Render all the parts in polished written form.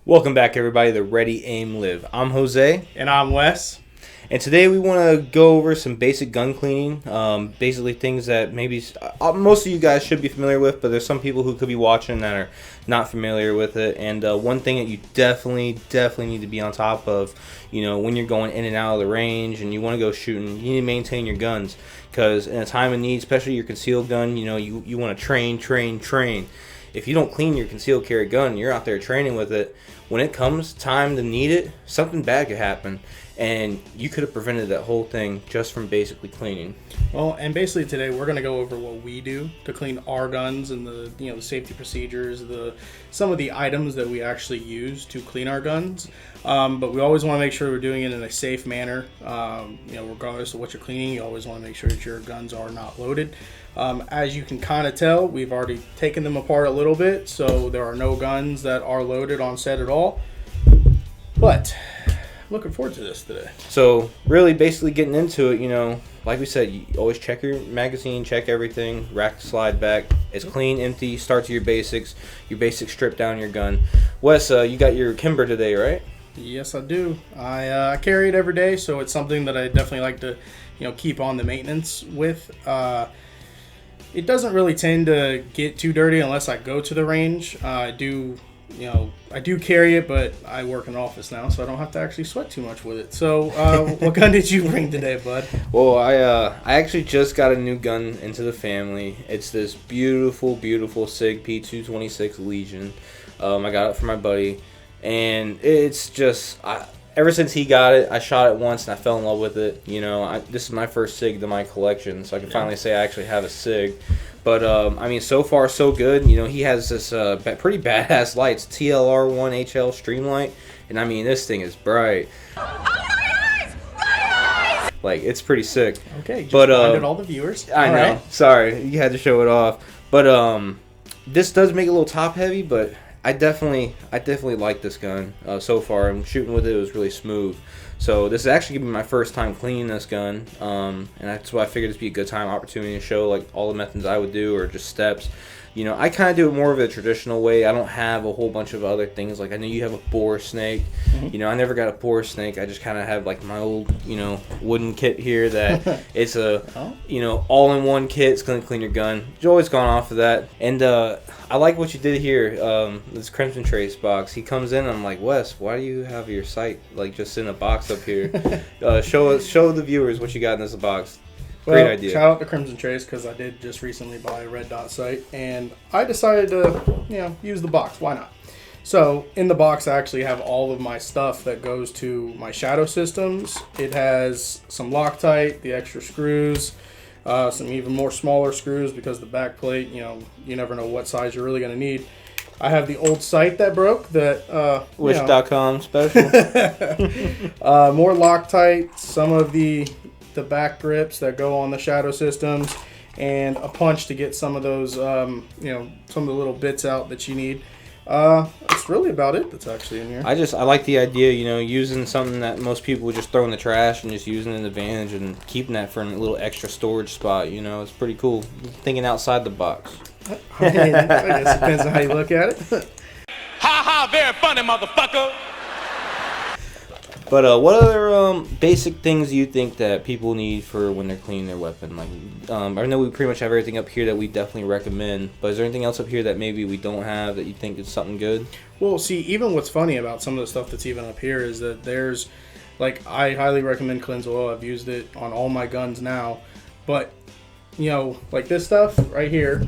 Welcome back, everybody, to Ready, Aim, Live. I'm Jose. And I'm Wes. And today we want to go over some basic gun cleaning. Basically things that maybe most of you guys should be familiar with, but there's some people who could be watching that are not familiar with it. And one thing that you definitely need to be on top of, when you're going in and out of the range and you want to go shooting, you need to maintain your guns. Because in a time of need, especially your concealed gun, you want to train. If you don't clean your concealed carry gun, you're out there training with it. When it comes time to need it, something bad could happen. And you could have prevented that whole thing just from basically cleaning. Well, and basically today we're going to go over what we do to clean our guns and the safety procedures, some of the items that we actually use to clean our guns. But we always want to make sure we're doing it in a safe manner. Regardless of what you're cleaning, you always want to make sure that your guns are not loaded. As you can kind of tell, we've already taken them apart a little bit, so there are no guns that are loaded on set at all. But looking forward to this today. So really basically getting into it, like we said, you always check your magazine, check everything, rack slide back. It's clean, empty, start to your basics strip down your gun. Wes, you got your Kimber today, right? Yes, I do. I carry it every day, so it's something that I definitely like to keep on the maintenance with. It doesn't really tend to get too dirty unless I go to the range. I do carry it, but I work in an office now, so I don't have to actually sweat too much with it. So, what gun did you bring today, bud? Well, I actually just got a new gun into the family. It's this beautiful SIG P226 Legion. I got it for my buddy, and it's just ever since he got it, I shot it once and I fell in love with it. This is my first SIG to my collection, so I can finally say I actually have a SIG. But, so far so good. He has this pretty badass lights, TLR1 HL Streamlight, and this thing is bright. Oh, my eyes! Like, it's pretty sick. Okay, just blinded all the viewers. I know. Right. Sorry, you had to show it off. But this does make it a little top heavy, but I definitely like this gun so far. I'm shooting with it. It was really smooth. So this is actually going to be my first time cleaning this gun, and that's why I figured this would be a good opportunity to show like all the methods I would do or just steps. I kind of do it more of a traditional way. I don't have a whole bunch of other things. Like I know you have a bore snake. Mm-hmm. I never got a bore snake. I just kind of have like my old, wooden kit here that it's a, all-in-one kit. It's going to clean your gun. It's always gone off of that. And I like what you did here. This Crimson Trace box. He comes in and I'm like, Wes, why do you have your sight like just in a box up here? Show the viewers what you got in this box. Great idea. Shout out to Crimson Trace because I did just recently buy a red dot sight and I decided to use the box. Why not? So in the box I actually have all of my stuff that goes to my shadow systems. It has some Loctite, the extra screws, some even more smaller screws because the back plate, you never know what size you're really going to need. I have the old sight that broke that Wish.com special. More Loctite, some of the back grips that go on the shadow systems, and a punch to get some of those some of the little bits out that you need. That's really about it that's actually in here. I like the idea, using something that most people would just throw in the trash and just using an advantage and keeping that for a little extra storage spot. It's pretty cool. Thinking outside the box. I guess it depends on how you look at it. Ha ha, very funny, motherfucker. But what other basic things do you think that people need for when they're cleaning their weapon? Like, I know we pretty much have everything up here that we definitely recommend, but is there anything else up here that maybe we don't have that you think is something good? Well, see, even what's funny about some of the stuff that's even up here is that there's, like, I highly recommend Cleanse Oil. I've used it on all my guns now, but like this stuff right here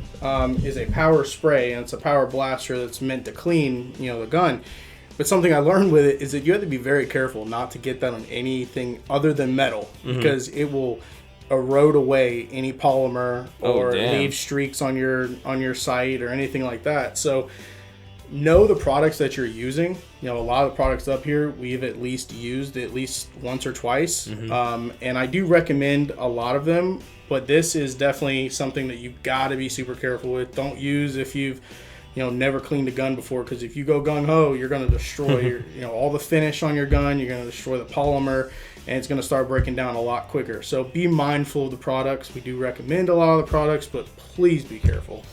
is a power spray, and it's a power blaster that's meant to clean, the gun. But something I learned with it is that you have to be very careful not to get that on anything other than metal, because it will erode away any polymer or leave streaks on your sight or anything like that. So know the products that you're using. A lot of the products up here we've at least used at least once or twice, and I do recommend a lot of them. But this is definitely something that you've got to be super careful with. Don't use if you've never cleaned a gun before, because if you go gung-ho, you're going to destroy your, all the finish on your gun. You're going to destroy the polymer, and it's going to start breaking down a lot quicker. So be mindful of the products. We do recommend a lot of the products, but please be careful.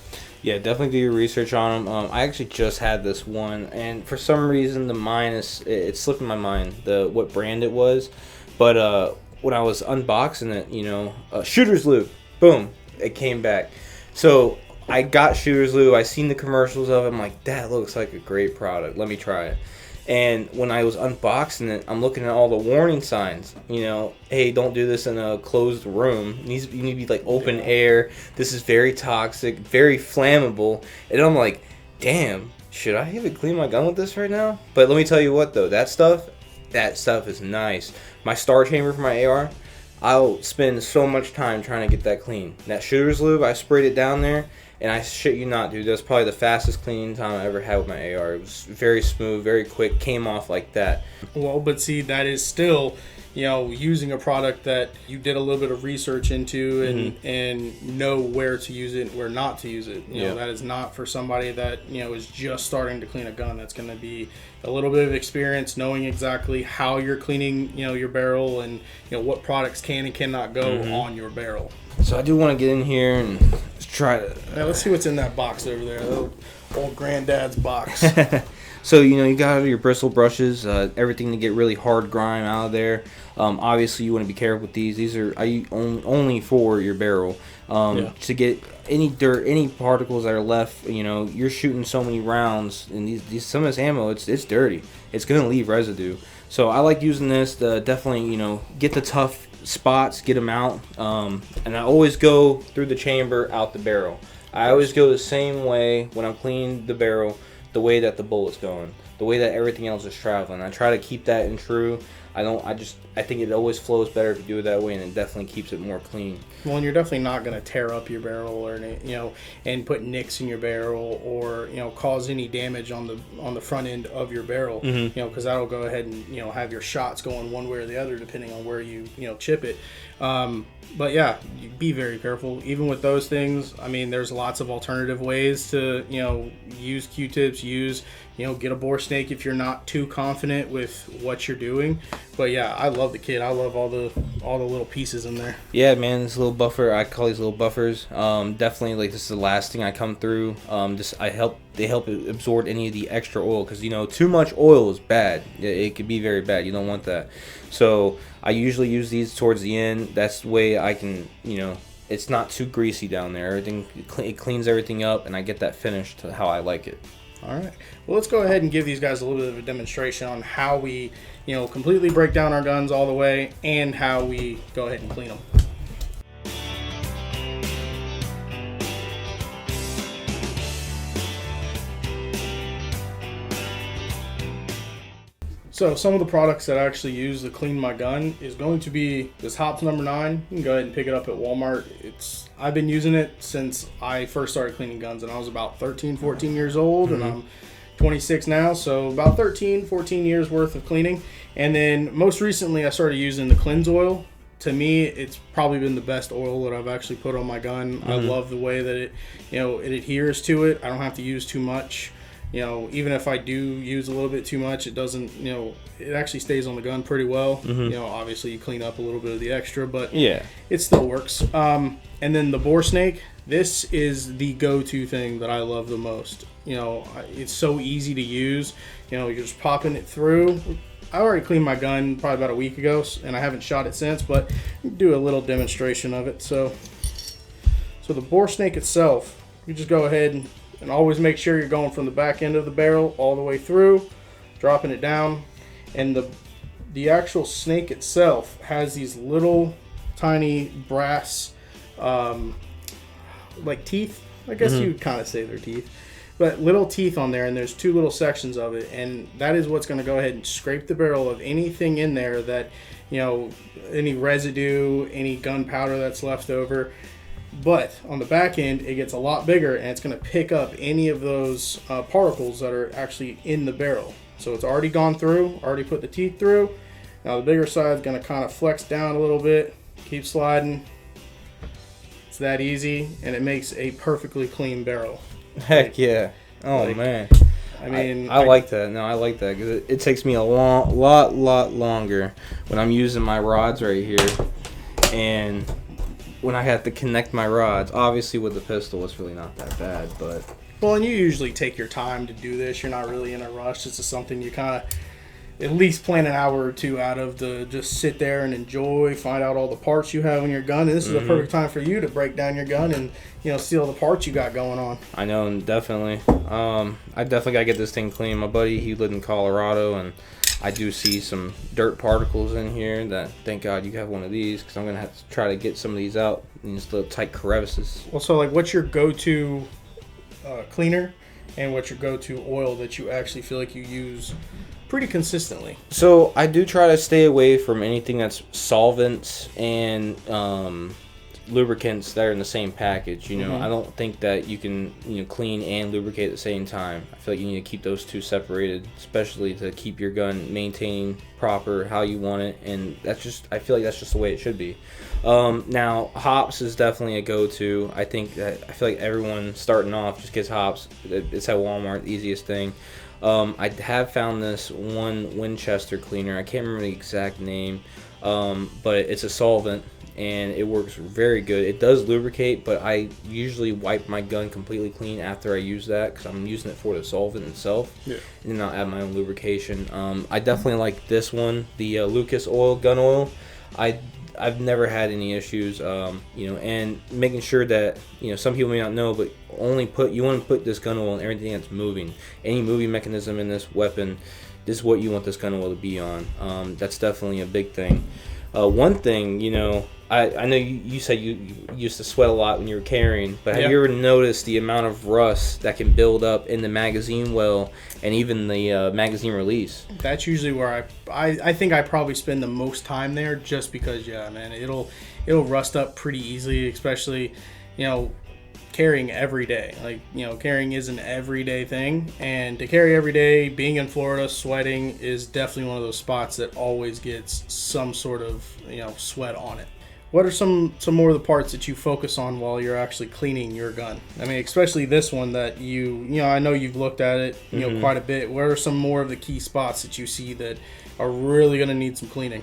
Yeah, definitely do your research on them. I actually just had this one, and for some reason the mine it slipped my mind what brand it was, but when I was unboxing it, Shooter's Lube, boom, it came back. So I got Shooter's Lube. I seen the commercials of it. I'm like, that looks like a great product. Let me try it. And when I was unboxing it, I'm looking at all the warning signs. Hey, don't do this in a closed room. You need to be like open air. This is very toxic, very flammable. And I'm like, damn, should I even clean my gun with this right now? But let me tell you what though, that stuff is nice. My star chamber for my AR, I'll spend so much time trying to get that clean. That Shooter's Lube, I sprayed it down there. And I shit you not, dude, that's probably the fastest cleaning time I ever had with my AR. It was very smooth, very quick, came off like that. Well, but see, that is still, using a product that you did a little bit of research into and know where to use it and where not to use it. That is not for somebody that, is just starting to clean a gun. That's going to be a little bit of experience, knowing exactly how you're cleaning, your barrel and, what products can and cannot go on your barrel. So I do want to get in here and try to... Now let's see what's in that box over there. The old granddad's box. So, you got your bristle brushes, everything to get really hard grime out of there. Obviously, you want to be careful with these. These are only for your barrel. To get any dirt, any particles that are left, you're shooting so many rounds, and some of this ammo, it's dirty. It's going to leave residue. So I like using this to definitely, get the tough spots, get them out. And I always go through the chamber, out the barrel. I always go the same way when I'm cleaning the barrel, the way that the bullet's going, the way that everything else is traveling. I try to keep that in true. I think it always flows better if you do it that way, and it definitely keeps it more clean. Well, and you're definitely not going to tear up your barrel or and put nicks in your barrel or cause any damage on the front end of your barrel. Because that'll go ahead and have your shots going one way or the other depending on where you chip it. But yeah, be very careful. Even with those things, I mean, there's lots of alternative ways to use Q-tips. Get a bore snake if you're not too confident with what you're doing. But yeah, I love the kit. I love all the little pieces in there. Yeah, man, this little buffer, I call these little buffers. Definitely, like, this is the last thing I come through. They help absorb any of the extra oil, because too much oil is bad. It could be very bad. You don't want that. So I usually use these towards the end. That's the way I can, it's not too greasy down there. It cleans everything up, and I get that finish to how I like it. All right. Well, let's go ahead and give these guys a little bit of a demonstration on how we, completely break down our guns all the way and how we go ahead and clean them. So some of the products that I actually use to clean my gun is going to be this Hops number 9. You can go ahead and pick it up at Walmart. I've been using it since I first started cleaning guns, and I was about 13, 14 years old, and I'm 26 now, so about 13, 14 years worth of cleaning. And then most recently I started using the cleanse oil. To me, it's probably been the best oil that I've actually put on my gun. I love the way that it adheres to it. I don't have to use too much. Even if I do use a little bit too much, it doesn't, it actually stays on the gun pretty well. Obviously you clean up a little bit of the extra, but yeah, it still works. And then the bore snake, this is the go-to thing that I love the most. It's so easy to use. You're just popping it through. I already cleaned my gun probably about a week ago, and I haven't shot it since, but do a little demonstration of it. So the bore snake itself, you just go ahead and always make sure you're going from the back end of the barrel all the way through, dropping it down. And the actual snake itself has these little tiny brass like teeth. I guess you'd kind of say they're teeth. But little teeth on there, and there's 2 little sections of it, and that is what's going to go ahead and scrape the barrel of anything in there that, any residue, any gunpowder that's left over. But on the back end, it gets a lot bigger, and it's going to pick up any of those particles that are actually in the barrel. So it's already gone through, already put the teeth through. Now the bigger side is going to kind of flex down a little bit, keep sliding. It's that easy, and it makes a perfectly clean barrel. Heck yeah. Oh, man. I mean, I like that. No, I like that, because it takes me a lot longer when I'm using my rods right here. And when I had to connect my rods. Obviously, with the pistol, it's really not that bad, but Well, and you usually take your time to do this. You're not really in a rush. This is something you kind of at least plan an hour or two out of to just sit there and enjoy, find out all the parts you have in your gun. And this is the perfect time for you to break down your gun and, see all the parts you got going on. I know, and definitely. I definitely got to get this thing clean. My buddy, he lived in Colorado, and I do see some dirt particles in here that, thank God you have one of these, because I'm going to have to try to get some of these out in these little tight crevices. Well, so, what's your go-to cleaner and what's your go-to oil that you actually feel like you use pretty consistently? So I do try to stay away from anything that's solvents and lubricants that are in the same package. I don't think that you can clean and lubricate at the same time. I feel like you need to keep those two separated, especially to keep your gun maintaining proper how you want it, and I feel like that's just the way it should be. Now hops is definitely a go-to. I feel like everyone starting off just gets hops. It's at Walmart, the easiest thing. I have found this one Winchester cleaner. I can't remember the exact name, but it's a solvent, and it works very good. It does lubricate, but I usually wipe my gun completely clean after I use that, because I'm using it for the solvent itself. Yeah. And then I'll add my own lubrication. I definitely like this one, the lucasoil gun oil. I've never had any issues, and making sure that, some people may not know, but you want to put this gun oil on everything that's moving. Any moving mechanism in this weapon, this is what you want this gun oil to be on. That's definitely a big thing. One thing, I know you said you used to sweat a lot when you were carrying, but have you ever noticed the amount of rust that can build up in the magazine well and even the magazine release? That's usually where I think I probably spend the most time there, just because, man, it'll rust up pretty easily, especially, carrying every day. Carrying is an everyday thing, and to carry every day, being in Florida, sweating is definitely one of those spots that always gets some sort of, sweat on it. What are some more of the parts that you focus on while you're actually cleaning your gun? I mean, especially this one that I know you've looked at it, quite a bit. What are some more of the key spots that you see that are really going to need some cleaning?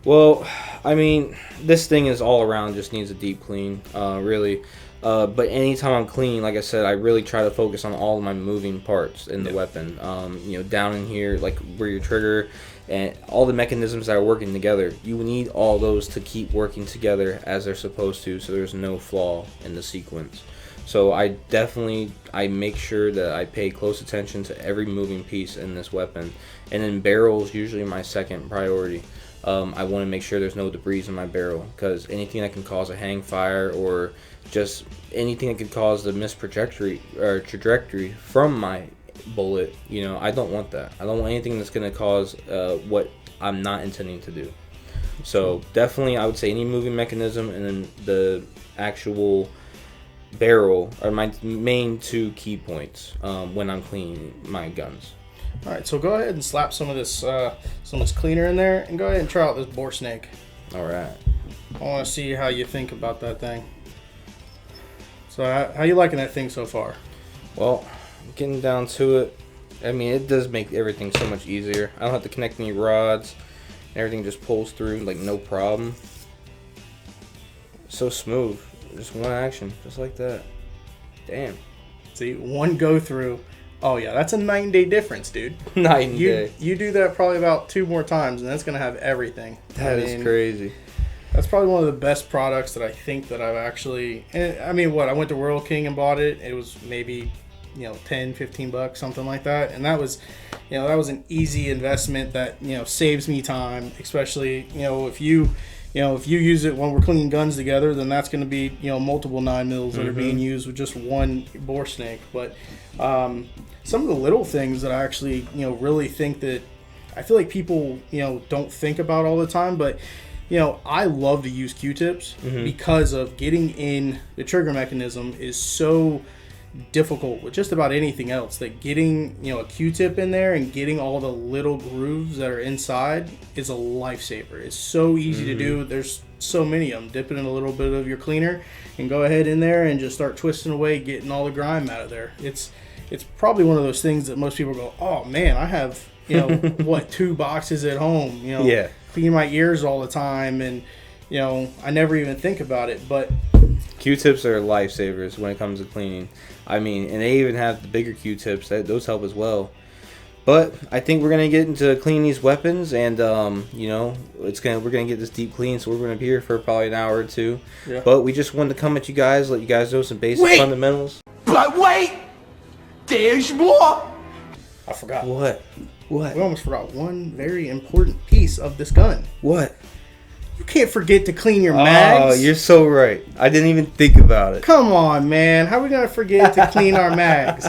Well, I mean, this thing is all around just needs a deep clean, really. But anytime I'm cleaning, like I said, I really try to focus on all of my moving parts in the weapon. Down in here, like where your trigger and all the mechanisms that are working together, you need all those to keep working together as they're supposed to, so there's no flaw in the sequence. So I make sure that I pay close attention to every moving piece in this weapon. And then barrels usually my second priority. I want to make sure there's no debris in my barrel, because anything that can cause a hang fire or just anything that could cause the missed trajectory from my bullet, I don't want that. I don't want anything that's going to cause what I'm not intending to do. So definitely I would say any moving mechanism, and then the actual barrel are my main two key points when I'm cleaning my guns. All right, so go ahead and slap some of this cleaner in there, and go ahead and try out this bore snake. All right. I want to see how you think about that thing. So how you liking that thing so far? Well, getting down to it, I mean, it does make everything so much easier. I don't have to connect any rods. Everything just pulls through like no problem. So smooth. Just one action, just like that. Damn. See, one go through. Oh yeah, that's a 9-day difference, dude. 9 day. You do that probably about 2 more times, and that's gonna have everything. That is crazy. That's probably one of the best products that I think that I've actually. And I mean, I went to Royal King and bought it. It was maybe, $10-15, something like that, and that was an easy investment that saves me time, especially if you use it when we're cleaning guns together, then that's going to be multiple 9mm that are being used with just one bore snake. But some of the little things that I actually really think that I feel like people don't think about all the time, but I love to use Q-tips because of getting in the trigger mechanism is so difficult with just about anything else, that getting a Q-tip in there and getting all the little grooves that are inside is a lifesaver. It's so easy to do. There's so many of them. Dip it in a little bit of your cleaner and go ahead in there and just start twisting away, getting all the grime out of there. It's probably one of those things that most people go, oh man, I have 2 boxes at home, clean my ears all the time, and I never even think about it. But Q-tips are lifesavers when it comes to cleaning. I mean, and they even have the bigger Q-tips. Those help as well. But I think we're gonna get into cleaning these weapons, and we're gonna get this deep clean. So we're gonna be here for probably an hour or two. Yeah. But we just wanted to come at you guys, let you guys know some basic fundamentals. But wait, there's more. I forgot. What? We almost forgot one very important piece of this gun. What? You can't forget to clean your mags. Oh, you're so right. I didn't even think about it. Come on, man. How are we going to forget to clean our mags?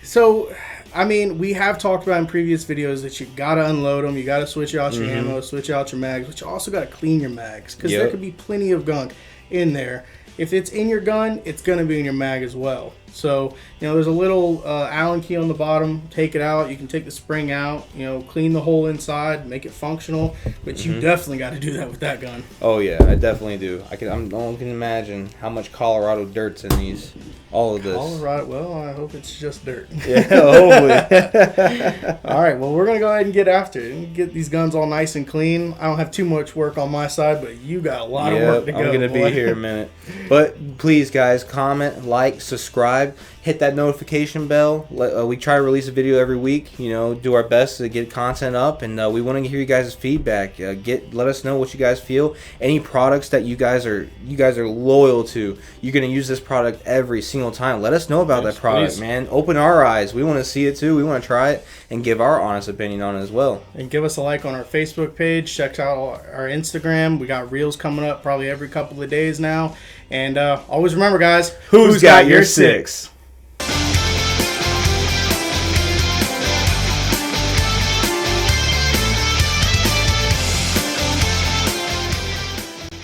So, I mean, we have talked about in previous videos that you got to unload them. You got to switch out your ammo, switch out your mags. But you also got to clean your mags. Because there could be plenty of gunk in there. If it's in your gun, it's going to be in your mag as well. So, there's a little Allen key on the bottom. Take it out. You can take the spring out. Clean the hole inside, make it functional. But you definitely got to do that with that gun. Oh yeah, I definitely do. I can imagine how much Colorado dirt's in these. All of this. Colorado. Well, I hope it's just dirt. Yeah, hopefully. All right. Well, we're gonna go ahead and get after it and get these guns all nice and clean. I don't have too much work on my side, but you got a lot of work to go. I'm gonna be here in a minute. But please, guys, comment, like, subscribe, hit that notification bell. We try to release a video every week. Do our best to get content up, and we want to hear you guys' feedback. Let us know what you guys feel. Any products that you guys are loyal to. You're gonna use this product every single time. Let us know about that product, man. Open our eyes. We want to see it too. We want to try it and give our honest opinion on it as well. And give us a like on our Facebook page. Check out our Instagram. We got reels coming up probably every couple of days now. And always remember, guys, who's got your six?